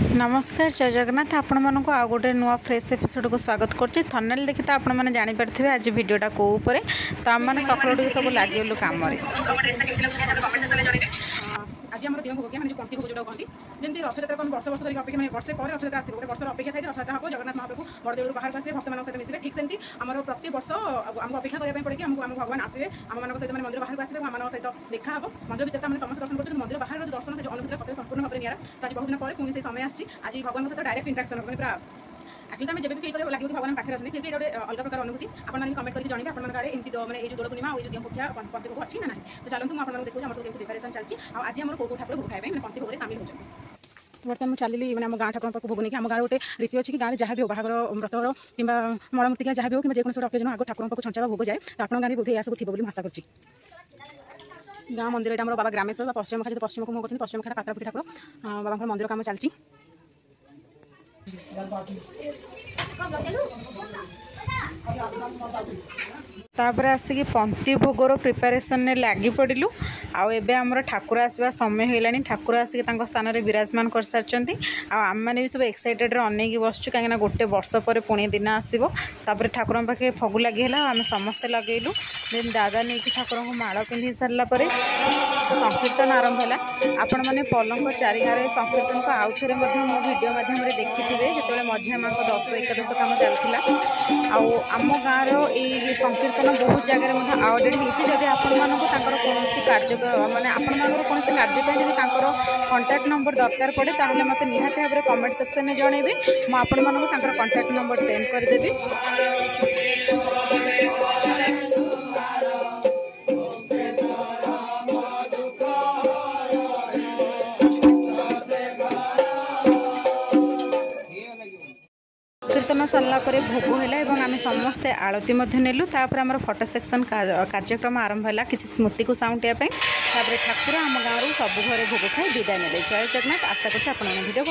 नमस्कार जय जगन्नाथ आपण मानक आ गोटे नुआ फ्रेश एपिसोड को स्वागत करछि। थंबनेल देखि त आपण माने जानि परथिबे आज वीडियोटा को ऊपर तो आम माने सकाळो सब लागेलु काम रे। आज आम देव भोग मैंने पंक्ति भोग जो कहती जमी रथयात्रा को वर्ष वर्ष तक अपेक्षा मैं वर्षे पर रथयात्रा आस गोटे वर्ष अपेक्षा थाई रथयात्रा हम जगन्नाथ महाप्रभु बड़देव बाहर आसे भक्त सहित मिसबे ठीक सेमती आम प्रति वर्ष आमको अपेक्षा करने पड़े कि आम भगवान आसवे आम मान सहित मंदिर बाहर आसवे आम सहित देखा हम मंदिर भर मैंने समस्त दर्शन कर मंदिर बाहर दर्शन से अनुभूति सत्य संपूर्ण भाव में निरा तो आज बहुत दिन पर पुणी से समय आसी आज भगवान सहित डायरेक्ट इंटरेक्शन पूरा एक्चुअली आम जब भी फिल लगे कि भगवान पाखे अच्छे फिर भी गोटे अलग प्रकार अनुभूति आपने कमेंट करके जनइबे आपन गाड़े एमती मैंने ये दोल पूर्णिमा और देव पोखिया पंक्ति भोग अच्छी ना ना तो चलते मुझे देखूँ आम सब प्रिपेरेसन चलती आज आम कौ ठाकुर भोग खाइबे मैंने पंक्ति भोग सामिल होती बर्तमान मुझे चलिए मैंने गाँ ठाकुर पाक भोग नहीं आम गाँव गोटे रीति अच्छी कि गाँव जहाँ भी हो बाहर व्रतर कि मलमूर्तिका जहाँ भी हो कि जेको अकेजन आगे ठाकुर पाक छंचा भोग जाए तो आप गाँव बोधे यह सब थी आशा करছি गाँ मंदिर यहाँ बाबा ग्रामेश्वर पश्चिम मुखा जो पश्चिम को मुँह करते पश्चिम मुखा पात्रापुरी ठाकुर बाबा मंदिर काम चलती तापर आसिक पंक्ति भोगर प्रिपेरेसन में लगी पड़ू आबे आमर ठाकुर आसवा समय होगा ठाकुर आसिक स्थान में विराजमान कर सारी आम मैंने भी सब एक्साइटेड अनेक बसचु कहीं गोटे वर्ष पर पुणी दिन आसो तापर ठाकुर पाखे फगु लगे आम समस्ते लगेलु देन दादा नहीं ठाकुर को माड़ पिंधि सारापर संकीर्तन आरंभ है आपण मैंने पलंक चारि गाँव संकीर्तन को आउ थे मो भिडियो माध्यम देखी जो मझिया माँ को 10 11 कम चलता आम गाँव ये संकीर्तन बहुत जगह आवार्डेड होती जब आपण कौन कार्य मानने आपण कौन कार्य जब कंटाक्ट नंबर दरकार पड़े ताहले मत निहाती भाव में कमेंट सेक्शन में जनइबे मुझे कंटाक्ट नंबर सेंड करदेवी। कीर्तन सरला भोग है आम समस्ते आलती नेलु आम फोटो सेक्शन कार्यक्रम आरंभ है किसी स्मृति को साउंटापी ठाकुर आम गाँव सब घर भोग खाई विदाय ने जय जगन्नाथ आशा कर भिडियो